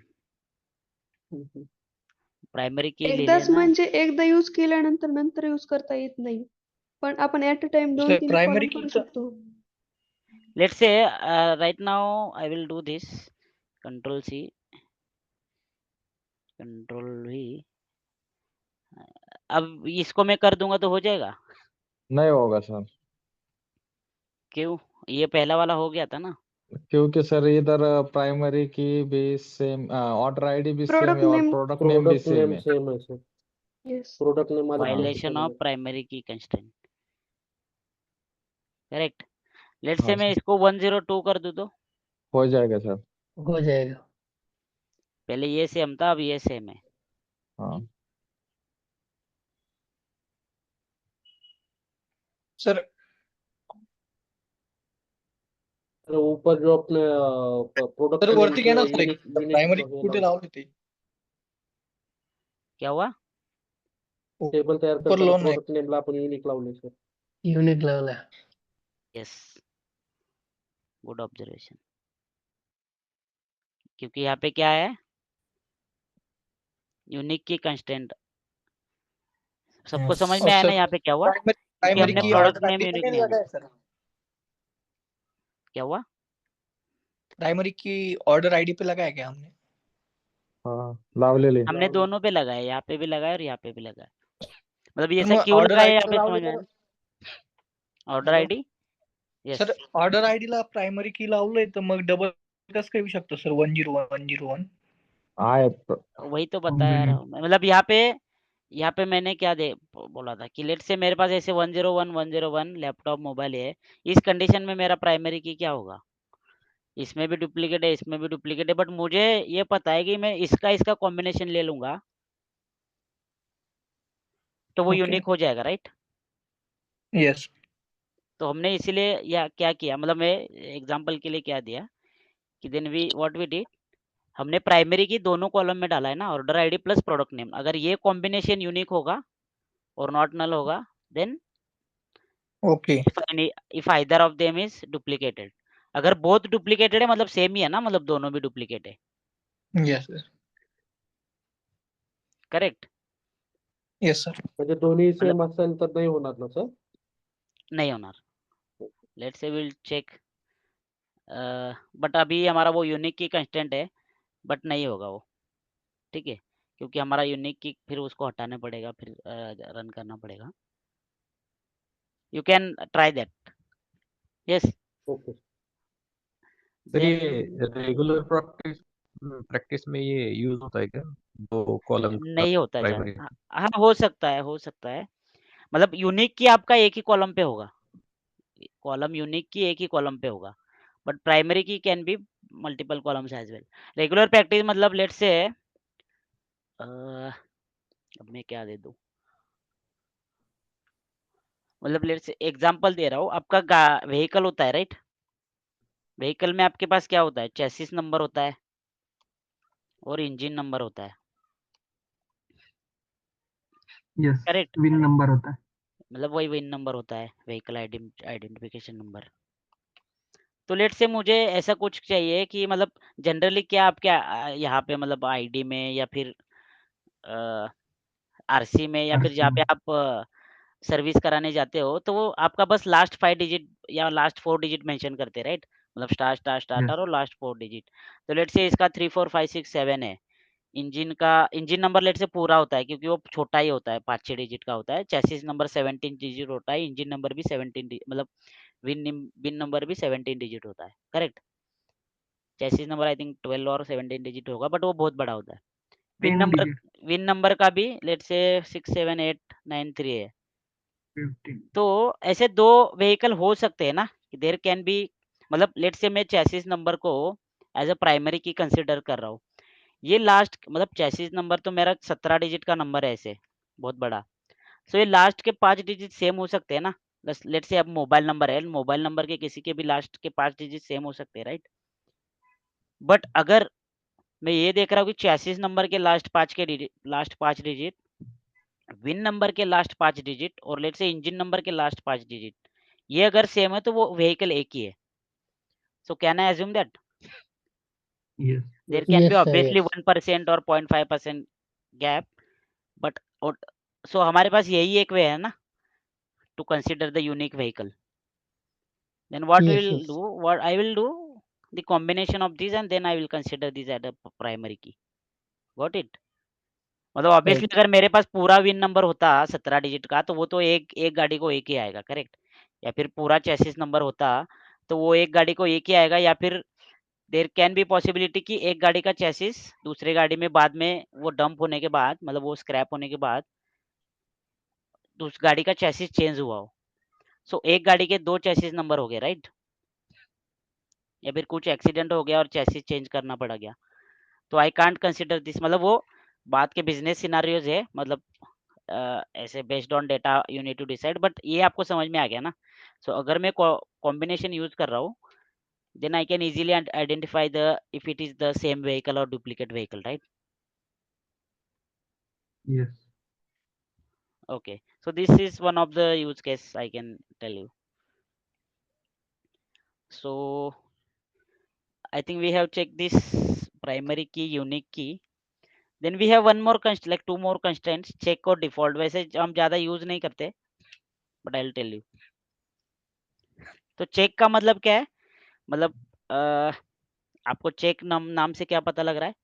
प्रायमरी की लिहिले एकदाच ना. म्हणजे एकदा यूज केल्यानंतर नंतर यूज करता येत नाही. पण आपण at a time 2-3 primary column की करू शकतो. Let's say right now I will do this. Control C, Control V. अब इसको मैं कर दूंगा तो हो जाएगा? नहीं होगा सर. क्यों? ये पहला वाला हो गया था ना. क्योंकि सर इधर प्राइमरी की भी सेम, ऑर्डर आईडी भी सेम प्रोडक्ट है और नेम प्रोडक्ट नेम भी प्रोडक्ट सेम नेम है. सेम आहे सर. येस. प्रोडक्ट नेम आलं पाहिजे Violation of त्याच्यामध्ये. primary key constraint. Correct. Let's say हाँ मैं सर. इसको 102 कर दूं तो हो जाएगा सर. हो जाएगा। पहले ये सेम था, अब ये सेम है। हाँ सर तो ऊपर जो अपने प्रोडक्ट सर नेम वरती घ्या ना सर युनिक प्रायमरी कुठे लावले ते क्या हुआ? टेबल तयार ऊपर करताना लोन नाही प्रोडक्ट नेमला आपण युनिक लावले सर. युनिक लेवल है. Yes, good observation. क्योंकि यहाँ पे क्या है, यूनिक की कंस्टेंट सबको समझ में और आया सर ना यहाँ पे क्या हुआ? क्योंकि प्राइमरी हमने की product order name ID unique पे नहीं आना। लगाया सर क्या हुआ? प्राइमरी की ऑर्डर आईडी पे लगाया क्या हमने हाँ लावलेले. हमने दोनों पे लगाया, यहाँ पे भी लगाया और यहाँ पे भी लगाया। मतलब ये तर सब मग क्यों ऑर्डर लगाया आईडी यहाँ पे समझ में आया? Order hello ID yes, sir order आयडीला प्रायमरी की लावलंय तर मग डबल कसं काय येऊ शकतो सर 101 आहे वही तो बता रहा हूँ मैं। मतलब यहाँ पे मैंने क्या बोला था कि लेट से मेरे पास ऐसे 101 लैपटॉप मोबाइल है, इस कंडीशन में मेरा प्राइमरी की क्या होगा? इसमें भी डुप्लीकेट है, इसमें भी डुप्लीकेट है, बट मुझे ये पता है कि मैं इसका कॉम्बिनेशन ले लूंगा तो वो ओके यूनिक हो जाएगा, राइट? यस तो हमने इसीलिए या क्या किया, मतलब मैं एग्जांपल के लिए क्या दिया कि देन व्हाट वी डिड, हमने प्राइमरी की दोनों कॉलम में डाला है ना, order ID plus product name. अगर ये कॉम्बिनेशन यूनिक होगा और नॉट नल होगा, then okay if either of them is duplicated. अगर बोथ डुप्लीकेटेड है मतलब सेम ही है ना, मतलब दोनों भी डुप्लीकेट है, yes sir correct? Yes sir म्हणजे दोन्ही मतलब सेम असेल तर नाही होणार ना सर. नहीं होणार। Let's say will check, but अभी हमारा वो यूनिक की कंस्टेंट है, बट नहीं होगा वो, ठीक है? क्योंकि हमारा यूनिक की फिर उसको हटाना पड़ेगा, फिर रन करना पड़ेगा। You can try that. Yes, okay तर ये देन रेगुलर प्रैक्टिस प्रैक्टिस में ये यूज होता है क्या, दो कॉलम का नहीं होता है प्राइमरी? ज़्यादा। हाँ, हो सकता है, हो सकता है। मतलब यूनिक की आपका एक ही कॉलम पे होगा, कॉलम यूनिक की एक ही कॉलम पे होगा, but primary key can be multiple columns as well. Regular practice मतलब लेट्स से अब मैं क्या दे दूं, मतलब लेट्स से एग्जांपल दे रहा हूँ। आपका व्हीकल होता है, राइट? व्हीकल में आपके पास क्या होता है, चेसिस नंबर होता है और इंजन नंबर होता है, यस करेक्ट? विन नंबर होता है. मतलब वही विन नंबर होता है, व्हीकल आइडेंटिफिकेशन नंबर। तो लेट से मुझे ऐसा कुछ चाहिए कि मतलब जनरली क्या आप क्या यहाँ पे मतलब आईडी में या फिर आरसी में या फिर आरसी जहाँ पे में आप सर्विस कराने जाते हो, तो वो आपका बस लास्ट 5 डिजिट या लास्ट 4 डिजिट मेंशन करते हैं, राइट? मतलब स्टार स्टार स्टार्टर यस और लास्ट 4 डिजिट। तो लेट से इसका 3 4 5 6 7 है। इंजन नंबर लेट से पूरा होता है क्योंकि वो छोटा ही होता है, 5-6 डिजिट का होता है। चेसिस नंबर 17 डिजिट होता है, इंजन नंबर भी 17 मतलब विन नंबर भी 17 डिजिट होता है, correct? Chassis number I think 12 और 17 डिजिट होगा, बट वो बहुत बड़ा होता है। Win 10 number digit win number का भी लेट से 6 7 8 9 3 है। 15 तो ऐसे 2 व्हीकल हो सकते हैं ना, देयर कैन बी, मतलब लेट से मैं चेसिस नंबर को एज अ प्राइमरी की कंसीडर कर रहा हूँ। ये लास्ट मतलब चेसिस नंबर तो मेरा 17 डिजिट का नंबर है ऐसे, बहुत बड़ा। सो ये लास्ट के 5 डिजिट सेम हो सकते हैं ना। लेट से अब मोबाइल नंबर है, मोबाइल नंबर के किसी के भी लास्ट के 5 डिजिट सेम हो सकते हैं, राइट? बट अगर मैं ये देख रहा हूँ कि चेसिस नंबर के लास्ट 5 डिजिट, विन नंबर के लास्ट 5 डिजिट और लेट से इंजन नंबर के लास्ट 5 डिजिट ये अगर सेम है तो वो व्हीकल एक ही है। So can I assume that yes there can be Yes, sir. Obviously Yes. 1% और 0.5% गैप, बट सो हमारे पास यही एक वे है ना to consider the unique vehicle. Then what we Yes. will Yes. do, what I will do, the combination of these and then I will consider this as a primary key. Got it? मतलब obviously Right. अगर मेरे पास पूरा win number होता 17 digit का तो वो तो एक गाड़ी को एक ही आएगा, करेक्ट? या फिर पूरा चेसिस नंबर होता तो वो एक गाड़ी को एक ही आएगा, या फिर देयर कैन बी पॉसिबिलिटी कि एक गाड़ी का चेसिस दूसरे गाड़ी में बाद में वो डंप होने के बाद, मतलब वो स्क्रैप होने के बाद उस गाड़ी का चेसिस चेंज हुआ हो। सो एक गाड़ी के 2 चेसिस नंबर हो गए, राइट? या फिर कुछ एक्सीडेंट हो गया और चेसिस चेंज करना पड़ गया। तो आई कांट कंसिडर दिस, मतलब वो बात के बिजनेस सिनारियोज है, मतलब ऐसे based on data you need to decide, but ये आपको समझ में आ गया ना। सो अगर मैं कॉम्बिनेशन यूज कर रहा हूँ, then I can easily identify if it is the same vehicle or duplicate vehicle, right? Yes. Okay, so this is one of the use case I can tell you. So I think we have checked this primary key, unique key. Then we have one more constraint, like two more constraints, check और default. वैसे हम ज़्यादा use नहीं करते, but I'll tell you. तो check का मतलब क्या है? मतलब आपको चेक नाम से क्या पता लग रहा है?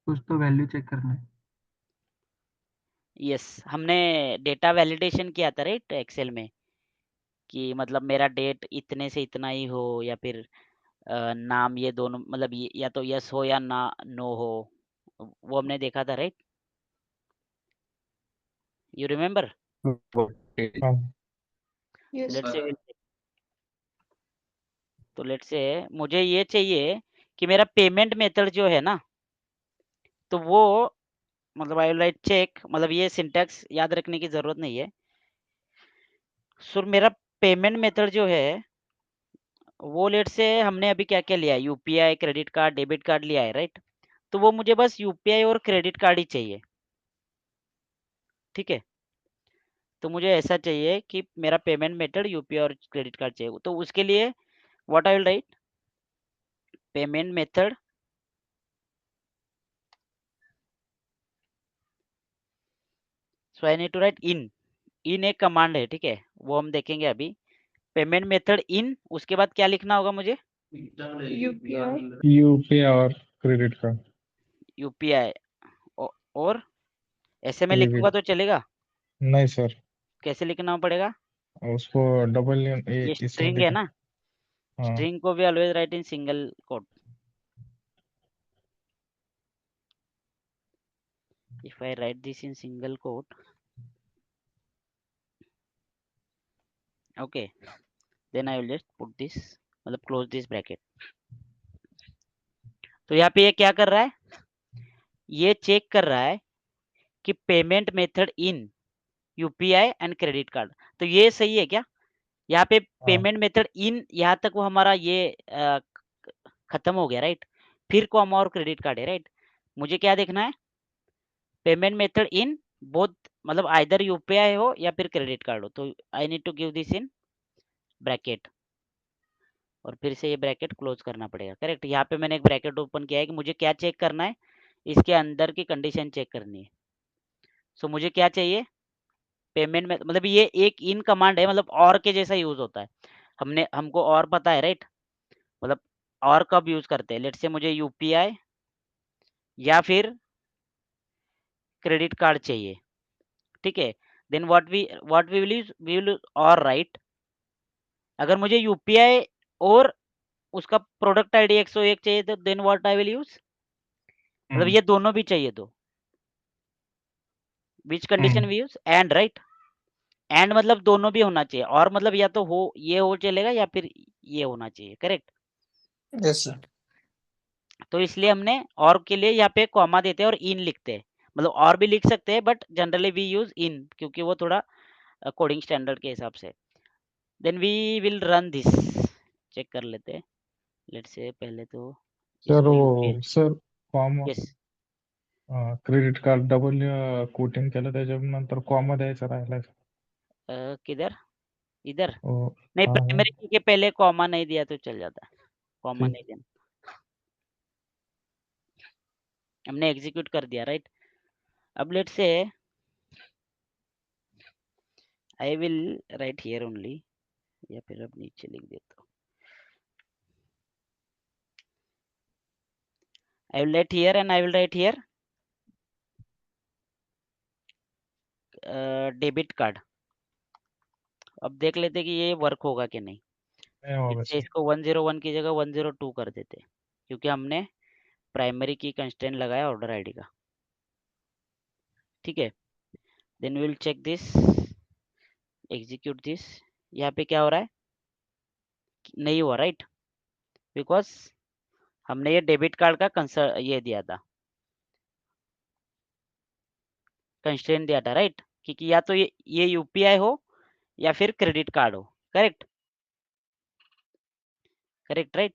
कुछ तो वैल्यू चेक करना है। यस, हमने डेटा वैलिडेशन किया था राइट एक्सेल में, कि मतलब मेरा डेट इतने से इतना ही हो, या फिर नाम ये दोनों, मतलब ये या तो यस हो या ना नो हो, वो हमने देखा था right? You remember? Yes. Let's say तो लेट्स से मुझे ये चाहिए कि मेरा पेमेंट मेथड जो है ना, तो वो मतलब आई विल राइट चेक, मतलब ये सिंटैक्स याद रखने की जरूरत नहीं है। सो मेरा पेमेंट मेथड जो है वो लेट से हमने अभी क्या क्या लिया है, UPI, credit card, debit card लिया है राइट? तो वो मुझे बस यूपीआई और क्रेडिट कार्ड ही चाहिए, ठीक है? तो मुझे ऐसा चाहिए कि मेरा पेमेंट मेथड यूपीआई और क्रेडिट कार्ड चाहिए, तो उसके लिए what I will write, payment method so I need to write in एक कमांड है, ठीक है? वो हम देखेंगे अभी। पेमेंट मेथड इन, उसके बाद क्या लिखना होगा मुझे? UPI. यूपीआई और क्रेडिट कार्ड। यूपीआई और ऐसे में क्रेडिट लिखूंगा तो चलेगा? नहीं सर, कैसे लिखना पड़ेगा? उसको डबल ये इसमें स्ट्रिंग है ना, हाँ स्ट्रिंग को भी always right in single quote. if I write this in single quote, okay, then I will just put this, मतलब close this bracket। तो यहाँ पे ये क्या कर रहा है? ये चेक कर रहा है कि payment method in UPI and credit card, तो ये सही है क्या? यहाँ पे पेमेंट मेथड इन, यहाँ तक वो हमारा ये खत्म हो गया राइट? फिर कॉमा और क्रेडिट कार्ड है राइट? मुझे क्या देखना है? पेमेंट मेथड इन बोथ, मतलब आइदर यूपीआई हो या फिर क्रेडिट कार्ड हो, तो I need to give this in bracket, और फिर से ये ब्रैकेट क्लोज करना पड़ेगा, करेक्ट? यहाँ पे मैंने एक ब्रैकेट ओपन किया है कि मुझे क्या चेक करना है, इसके अंदर की कंडीशन चेक करनी है। सो मुझे क्या चाहिए? पेमेंट में, मतलब ये एक इन कमांड है, मतलब और के जैसा यूज होता है। हमको और पता है राइट? मतलब और कब यूज करते हैं? लेट्स से मुझे यूपीआई या फिर क्रेडिट कार्ड चाहिए, ठीक है? देन व्हाट वी विल और राइट, अगर मुझे यूपीआई और उसका प्रोडक्ट आईडी 101 चाहिए, तो then what I will use, मतलब ये दोनों भी चाहिए तो which condition we use and, right? And मतलब दोनों भी होना चाहिए, और मतलब या तो हो ये हो चलेगा या फिर ये होना चाहिए, करेक्ट? Yes sir. तो इसलिए हमने और के लिए यहाँ पे कॉमा देते हैं और इन लिखते हैं, मतलब और भी लिख सकते हैं but generally we use in, क्योंकि वो थोड़ा कोडिंग स्टैंडर्ड के हिसाब से। Then we will run this, check कर लेते हैं। लेट्स से पहले तो सर वो sir comma yes, credit card double quoting केलं त्याच्यानंतर कॉमा द्यायचा राहिला किधर? इधर तो नहीं, हाँ प्राइमरी के पहले कॉमा नहीं दिया तो चल जाता है, कॉमा ठीक। नहीं देना, हमने एग्जीक्यूट कर दिया राइट? अब let's say I will write here only, या फिर अब नीचे लिख देता हूँ, I will write here and I will write here debit card. अब देख लेते कि ये वर्क होगा कि नहीं। नहीं होगा इससे सर। इसको 101 की जगह 102 कर देते, क्योंकि हमने प्राइमरी की कंस्ट्रेंट लगाया ऑर्डर आईडी का, ठीक है? Then will check this, execute this. यहाँ पे क्या हो रहा है? नहीं हुआ राइट? बिकॉज हमने ये डेबिट कार्ड का ये दिया था, कंस्ट्रेंट दिया था, राइट? क्योंकि या तो ये यूपीआई हो या फिर क्रेडिट कार्ड हो, करेक्ट? Correct, right?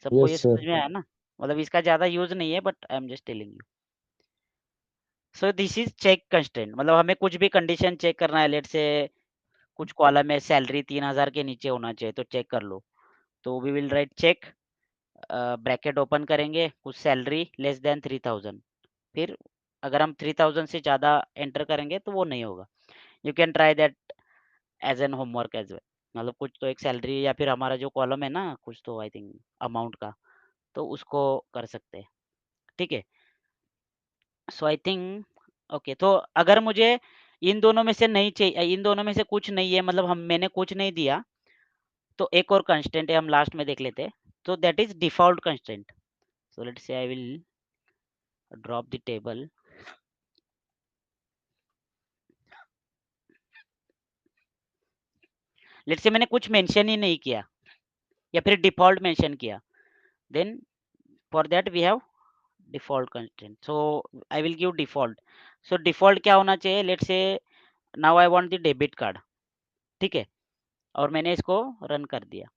सबको ये यस सर। समझ में आया ना? मतलब इसका ज्यादा यूज नहीं है, but I am just telling you. So this is check constraint, मतलब हमें कुछ भी कंडीशन चेक करना है, लेट से कुछ कॉलम में सैलरी 3000 के नीचे होना चाहिए तो चेक कर लो, तो we will write check, bracket open करेंगे, कुछ सैलरी लेस देन 3000, फिर अगर हम 3000 से ज़्यादा एंटर करेंगे तो वो नहीं होगा। You can try that as an homework as well, मतलब कुछ तो एक सैलरी या फिर हमारा जो कॉलम है ना, कुछ तो आई थिंक अमाउंट का, तो उसको कर सकते हैं, ठीक है? सो आई थिंक ओके, तो अगर मुझे इन दोनों में से नहीं चाहिए, इन दोनों में से कुछ नहीं है, मतलब मैंने कुछ नहीं दिया, तो एक और कंस्टेंट है, हम लास्ट में देख लेते हैं, तो that is default constant. So let's say I will drop the table, let's say मैंने कुछ मेंशन ही नहीं किया या फिर डिफॉल्ट मेंशन किया, then for that we have default constant, so I will give default. So default क्या होना चाहिए, let's say now I want the debit card, ठीक है? और मैंने इसको रन कर दिया,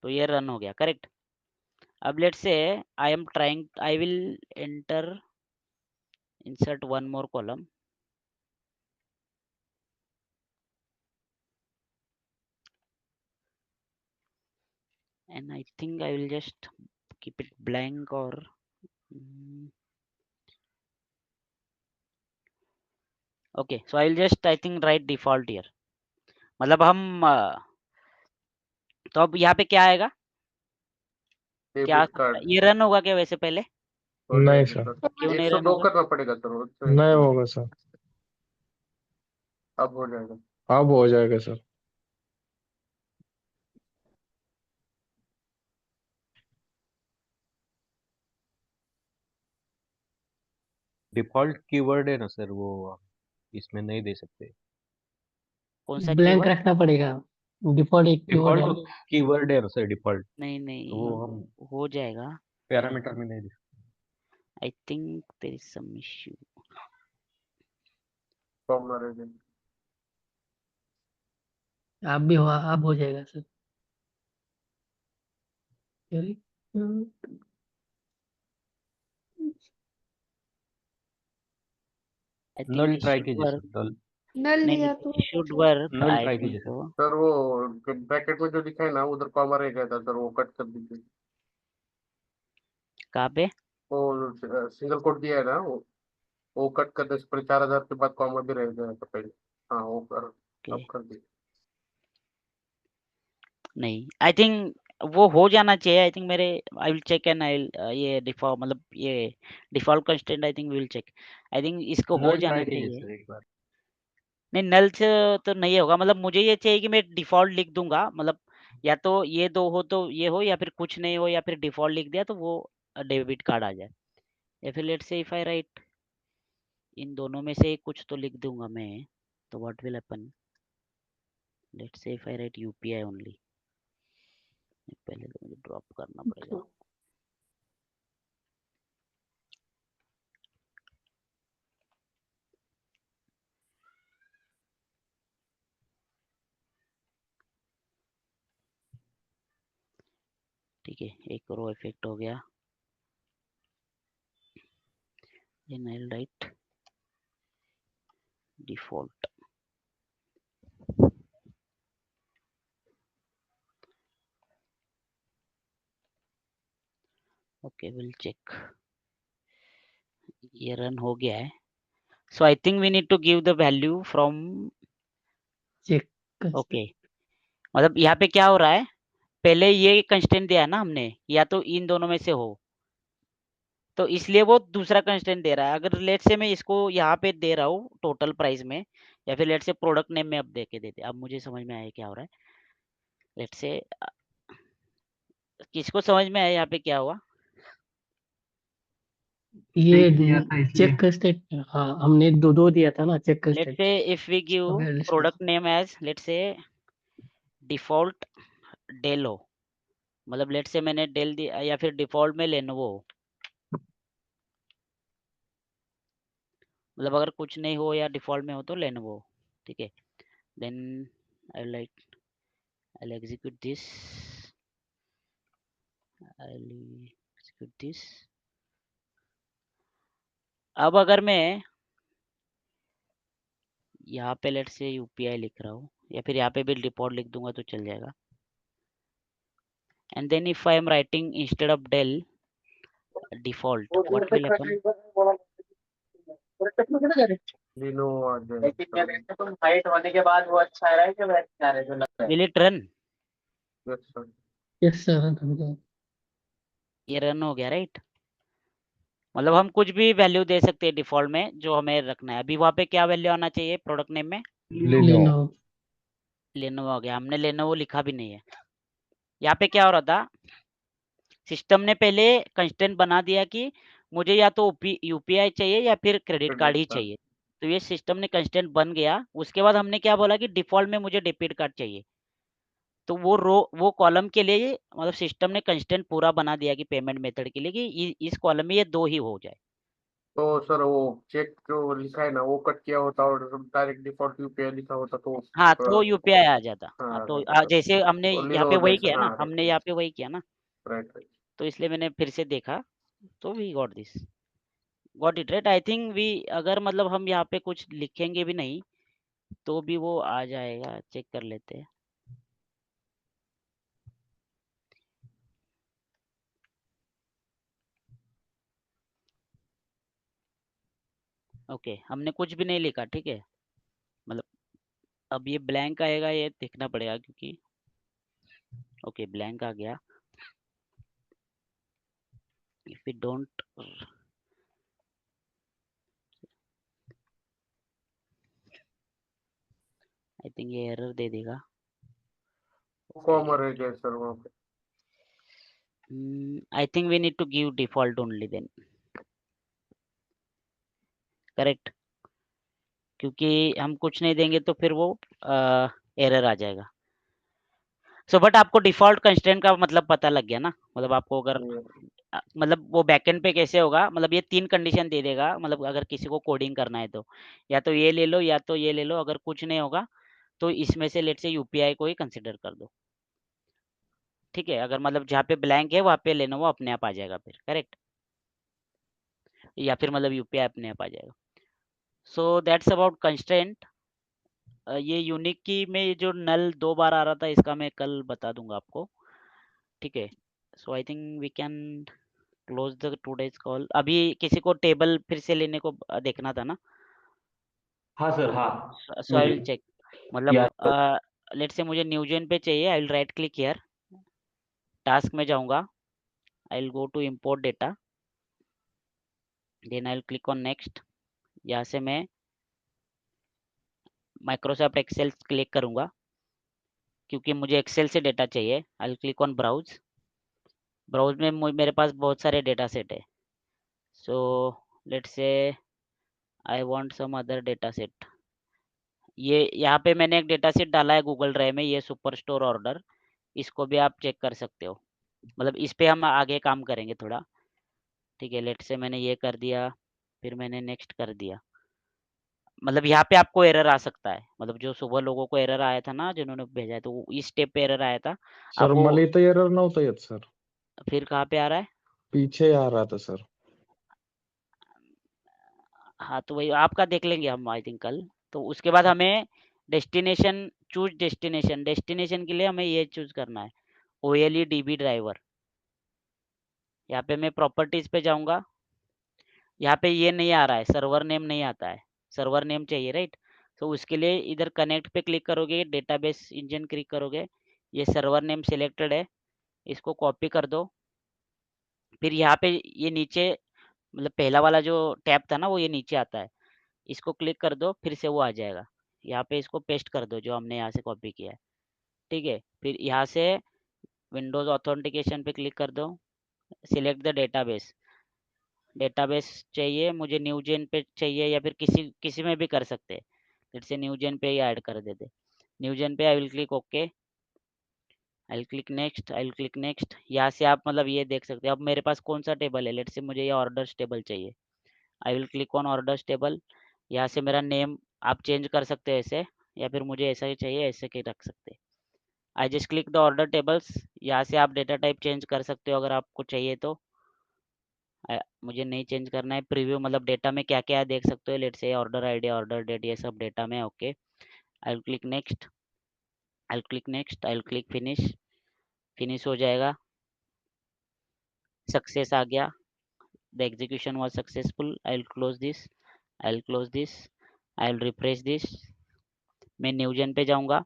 तो ये रन हो गया, करेक्ट? अब let's say I will enter insert one more column, and I think I will just keep it blank or okay, so I will just I think write default here, मतलब हम तो अब यहाँ पे क्या आएगा, क्या ये रन होगा क्या वैसे पहले? नहीं सर, क्यों नहीं रन होगा? करना पड़ेगा सर, नहीं होगा सर, अब हो जाएगा। अब हो जाएगा सर। डिफॉल्ट कीवर्ड है ना सर, वो इसमें नहीं दे सकते। कौन सा ब्लैंक कीवर्ड? रखना पड़ेगा। डिफॉल्ट एक कीवर्ड है। डिफॉल्ट कीवर्ड है ना सर, डिफॉल्ट, नहीं तो नहीं, वो हम हो जाएगा, पैरामीटर में नहीं दे सकते। I think there is some issue. आप भी हो, आप हो जाएगा सर। अरे, I null think try should कीजिए वर्क, सर, नल नल नहीं दिया तो should work null I try think कीजिए सर। सो। सर वो ब्रैकेट में जो दिखा है ना, उधर कॉमा रह गया था सर, वो कट कर दीजिए। कहाँ पे? वो सिंगल कोट दिया है ना, वो कट कर दे, इस पर 4000 के बाद कॉमा भी रह गया था पहले। हाँ वो कर, Okay. अब कर दीजिए। नहीं, आई थिंक वो हो जाना चाहिए, आई थिंक मेरे, I will check and I will ये डिफॉल्ट, मतलब ये default constraint I think will check, I think इसको हो नल जाना ट्राई कीजिए चाहिए। सर एक बार। नहीं, नल से तो नहीं होगा, मतलब मुझे ये चाहिए कि मैं डिफॉल्ट लिख दूंगा, मतलब या तो ये दो हो तो ये हो, या फिर कुछ नहीं हो, या फिर डिफॉल्ट लिख दिया तो वो डेबिट कार्ड आ जाए, या फिर let's say if I right इन दोनों में से कुछ तो लिख दूंगा मैं, तो what will happen, let's say if I right UPI only, पहले तो मुझे ड्रॉप करना पड़ेगा। ठीक है, एक रो इफेक्ट हो गया, then I'll write default, okay we'll check, ये रन हो गया है, so I think we need to give the value from check okay, मतलब यहाँ पे क्या हो रहा है, पहले ये कंस्टेंट दिया है ना हमने, या तो इन दोनों में से हो, तो इसलिए वो दूसरा कंस्टेंट दे रहा है। अगर लेट से मैं इसको यहाँ पे दे रहा हूँ टोटल प्राइस में, या फिर लेट से प्रोडक्ट नेम में अब दे के देते, अब मुझे समझ में आया क्या हो रहा है। लेट से किसको समझ में आया यहाँ पे क्या हुआ? ये चेक दिया था इसलिए। चेक स्टेट, हाँ हमने दो दिया था ना check let state. Say if we give Okay, let's product name as let say default Dell हो, मतलब लेट से मैंने डेल दिया या फिर डिफ़ॉल्ट में लेनोवो हो, मतलब अगर कुछ नहीं हो या डिफ़ॉल्ट में हो तो लेनोवो, ठीक है। Then I will execute this, अब अगर मैं यहाँ पे लेट से यूपीआई लिख रहा हूँ या फिर यहाँ पे भी डिफ़ॉल्ट लिख दूंगा तो चल जाएगा। And then if I am writing instead of del default, what will happen? लिनो आ जाएगा। तुम हाइट होने के बाद वो अच्छा है कि वैसा है जो लगता है? Will it run? Yes sir. Yes sir. ये रन हो गया राइट? मतलब हम कुछ भी वैल्यू दे सकते हैं डिफ़ॉल्ट में जो हमें रखना है। अभी वहाँ पे क्या वैल्यू आना चाहिए प्रोडक्ट नेम में? लेनोवो। लेनोवो आ गया, हमने लेनोवो लिखा भी नहीं है। यहाँ पे क्या हो रहा था, सिस्टम ने पहले कंस्ट्रेंट बना दिया कि मुझे या तो यूपीआई चाहिए या फिर क्रेडिट कार्ड ही चाहिए, तो ये सिस्टम ने कंस्ट्रेंट बन गया। उसके बाद हमने क्या बोला कि डिफ़ॉल्ट में मुझे डेबिट कार्ड चाहिए, तो वो कॉलम के लिए मतलब सिस्टम ने कंस्ट्रेंट पूरा बना दिया कि पेमेंट मेथड के लिए कि इस कॉलम में ये 2 ही हो जाए। तो सर वो चेक जो लिखा है ना वो कट किया होता और डायरेक्ट डिफॉल्ट यूपीआई लिखा होता तो हाँ, तो यूपीआई आ जाता। हाँ, हाँ तो हाँ जैसे हमने यहाँ पे लिनो वही जैसा, किया ना, हाँ हमने यहाँ पे वही किया ना, राइट राइट। तो इसलिए मैंने फिर से देखा, तो we got it right. I think we अगर मतलब हम यहाँ पे कुछ लिखेंगे भी नहीं तो भी वो आ जाएगा, चेक कर लेते हैं। ओके, हमने कुछ भी नहीं लिखा, ठीक है। मतलब अब ये ब्लैंक आएगा, ये देखना पड़ेगा क्योंकि ओके ब्लैंक आ गया। If we don't, I think ये एरर दे देगा। कॉमन रह गया सर वहाँ पे। I think we need to give default only then, correct, क्योंकि हम कुछ नहीं देंगे तो फिर वो एरर आ जाएगा। सो बट आपको डिफॉल्ट कंस्ट्रेंट का मतलब पता लग गया ना, मतलब आपको अगर मतलब वो बैकएंड पे कैसे होगा, मतलब ये 3 कंडीशन दे देगा, मतलब अगर किसी को कोडिंग करना है तो या तो ये ले लो या तो ये ले लो, अगर कुछ नहीं होगा तो इसमें से लेट से यूपीआई को ही कंसिडर कर दो, ठीक है। अगर मतलब जहाँ पे ब्लैंक है वहाँ पे लेनोवो अपने आप आ जाएगा फिर, करेक्ट, या फिर मतलब यूपीआई अपने आप आ जाएगा। So that's about constraint. ये यूनिक की में ये जो नल 2 बार आ रहा था इसका मैं कल बता दूंगा आपको, ठीक है। So I think we can close the today's call. अभी किसी को टेबल फिर से लेने को देखना था ना? हाँ सर, हाँ सो आई विल मुझे चेक, मतलब या लेट से मुझे न्यूजेन पे चाहिए, I will right click here, task में जाऊंगा, I will go to import data, then I will click on next. यहाँ से मैं माइक्रोसॉफ्ट एक्सेल क्लिक करूंगा क्योंकि मुझे एक्सेल से डेटा चाहिए। I will click on browse. Browse में मेरे पास बहुत सारे डेटा सेट है, so let's say I want some other data set. ये यहाँ पे मैंने एक डेटा सेट डाला है गूगल ड्राइव में, ये सुपर स्टोर ऑर्डर, इसको भी आप चेक कर सकते हो, मतलब इस पे हम आगे काम करेंगे थोड़ा, ठीक है। लेट से मैंने ये कर दिया, फिर मैंने नेक्स्ट कर दिया, मतलब यहाँ पे आपको एरर आ सकता है, मतलब जो सुबह लोगों को एरर आया था ना जिन्होंने भेजा है, तो इस स्टेप पे एरर आया था। सर आप वो मला इथं एरर नव्हतं येत सर, फिर कहाँ पे आ रहा है? पीछे आ रहा था सर। हाँ, तो वही आपका देख लेंगे हम आई थिंक कल। तो उसके बाद हमें डेस्टिनेशन, चूज डेस्टिनेशन, डेस्टिनेशन के लिए हमें ये चूज करना है OLE DB ड्राइवर। यहाँ पे मैं प्रॉपर्टीज पे जाऊंगा, यहाँ पे ये नहीं आ रहा है, सर्वर नेम नहीं आता है, सर्वर नेम चाहिए राइट। तो उसके लिए इधर कनेक्ट पे क्लिक करोगे, डेटाबेस इंजन क्लिक करोगे, ये सर्वर नेम सिलेक्टेड है, इसको कॉपी कर दो। फिर यहाँ पे ये नीचे मतलब पहला वाला जो टैब था ना वो ये नीचे आता है, इसको क्लिक कर दो, फिर से वो आ जाएगा। यहाँ पे इसको पेस्ट कर दो जो हमने यहाँ से कॉपी किया है, ठीक है। फिर यहाँ से विंडोज ऑथेंटिकेशन पे क्लिक कर दो, सिलेक्ट द डेटाबेस। डेटाबेस चाहिए मुझे न्यूजेन पे चाहिए या फिर किसी किसी में भी कर सकते हैं, जैसे न्यूजेन पे ही ऐड कर देते। न्यूजेन पे आई will click okay, I will click next, I will click next. यहाँ से आप मतलब ये देख सकते हैं अब मेरे पास कौन सा टेबल है। लेट्स से मुझे ये ऑर्डर्स टेबल चाहिए। I will click on orders table. यहाँ से मेरा नेम आप चेंज कर सकते हो ऐसे, या फिर मुझे ऐसा ही चाहिए ऐसे के रख सकते हैं। I just click the order tables. यहाँ से आप डेटा टाइप चेंज कर सकते हो अगर आपको चाहिए तो। मुझे नहीं चेंज करना है। प्रीव्यू मतलब डेटा में क्या क्या है देख सकते हो। Let's say order ID, order date, ये सब डेटा में okay. I will click next, I will click next, I will click finish. Finish हो जाएगा। सक्सेस आ गया। The execution was successful. I will close this, I will close this, I will refresh this. मैं न्यूजन पे जाऊंगा,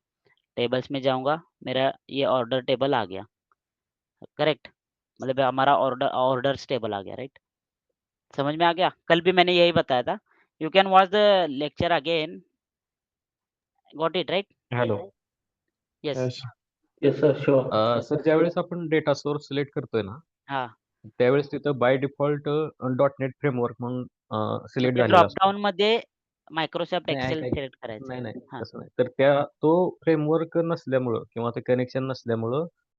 tables में जाऊंगा, मेरा ये ऑर्डर टेबल आ गया। करेक्ट, मतलब हमारा ऑर्डर्स टेबल आ गया। राइट, समझ में आ गया। कल भी मैंने यही बताया था। You can watch the lecture again. Got it right? Hello yes. Yes. Yes sir sure. Sir ज्यावेळेस आपण डेटा सोर्स सिलेक्ट करतोय ना हाँ, त्यावेळेस तिथं बाय डिफॉल्ट .NET फ्रेमवर्क म्हणून सिलेक्ट ते झालेला ड्रॉप असतो. डाऊन मध्ये मायक्रोसॉफ्ट नाही एक्सेल ऐका सिलेक्ट करायचं. नाही नाही हां, तसं नाही. तर तो फ्रेमवर्क नसल्यामुळं किंवा ते कनेक्शन नसल्यामुळं